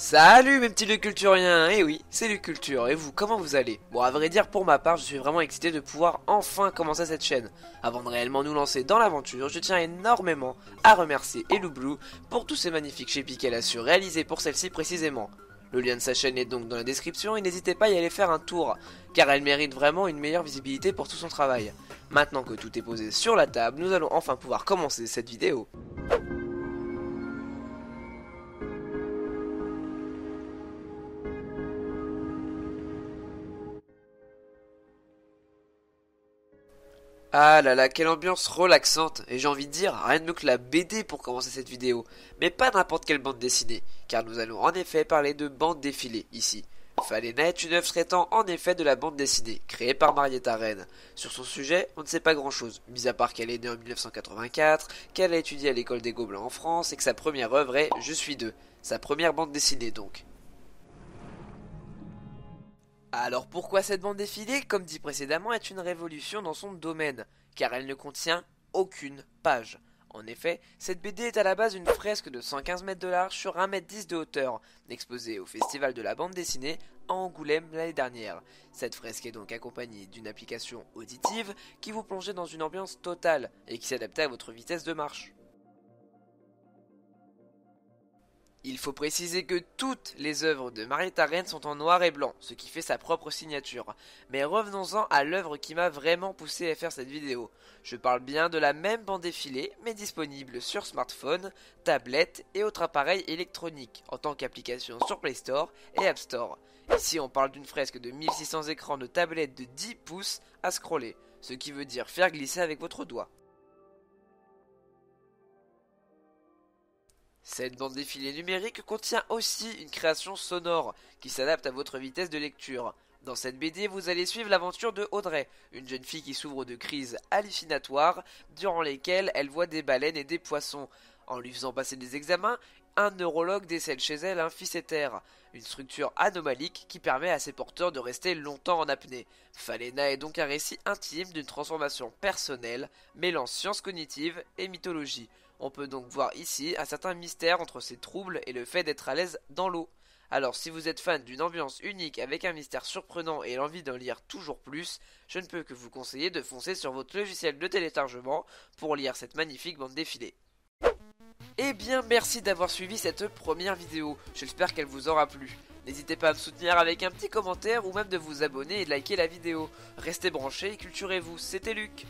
Salut mes petits Luculturiens. Eh oui, c'est Luculture, et vous, comment vous allez? Bon, à vrai dire, pour ma part, je suis vraiment excité de pouvoir enfin commencer cette chaîne. Avant de réellement nous lancer dans l'aventure, je tiens énormément à remercier Eloublou pour tous ces magnifiques chépis qu'elle a su réaliser pour celle-ci précisément. Le lien de sa chaîne est donc dans la description et n'hésitez pas à y aller faire un tour, car elle mérite vraiment une meilleure visibilité pour tout son travail. Maintenant que tout est posé sur la table, nous allons enfin pouvoir commencer cette vidéo. Ah là là, quelle ambiance relaxante, et j'ai envie de dire, rien de mieux que la BD pour commencer cette vidéo, mais pas n'importe quelle bande dessinée, car nous allons en effet parler de bande défilée ici. Falena est une œuvre traitant en effet de la bande dessinée, créée par Marietta Rennes. Sur son sujet, on ne sait pas grand chose, mis à part qu'elle est née en 1984, qu'elle a étudié à l'école des Gobelins en France, et que sa première œuvre est Je suis deux, sa première bande dessinée donc. Alors pourquoi cette bande défilée, comme dit précédemment, est une révolution dans son domaine, car elle ne contient aucune page. En effet, cette BD est à la base une fresque de 115 mètres de large sur 1 mètre 10 de hauteur, exposée au Festival de la bande dessinée à Angoulême l'année dernière. Cette fresque est donc accompagnée d'une application auditive qui vous plongeait dans une ambiance totale et qui s'adaptait à votre vitesse de marche. Il faut préciser que toutes les œuvres de Marietta Rennes sont en noir et blanc, ce qui fait sa propre signature. Mais revenons-en à l'œuvre qui m'a vraiment poussé à faire cette vidéo. Je parle bien de la même bande défilée, mais disponible sur smartphone, tablette et autres appareils électroniques, en tant qu'application sur Play Store et App Store. Ici on parle d'une fresque de 1600 écrans de tablette de 10 pouces à scroller, ce qui veut dire faire glisser avec votre doigt. Cette bande défilée numérique contient aussi une création sonore qui s'adapte à votre vitesse de lecture. Dans cette BD, vous allez suivre l'aventure de Audrey, une jeune fille qui souffre de crises hallucinatoires durant lesquelles elle voit des baleines et des poissons. En lui faisant passer des examens, un neurologue décèle chez elle un ficéter, une structure anomalique qui permet à ses porteurs de rester longtemps en apnée. Falena est donc un récit intime d'une transformation personnelle mêlant science cognitive et mythologie. On peut donc voir ici un certain mystère entre ces troubles et le fait d'être à l'aise dans l'eau. Alors si vous êtes fan d'une ambiance unique avec un mystère surprenant et l'envie d'en lire toujours plus, je ne peux que vous conseiller de foncer sur votre logiciel de téléchargement pour lire cette magnifique bande défilée. Eh bien merci d'avoir suivi cette première vidéo, j'espère qu'elle vous aura plu. N'hésitez pas à me soutenir avec un petit commentaire ou même de vous abonner et de liker la vidéo. Restez branchés et culturez-vous, c'était Luc.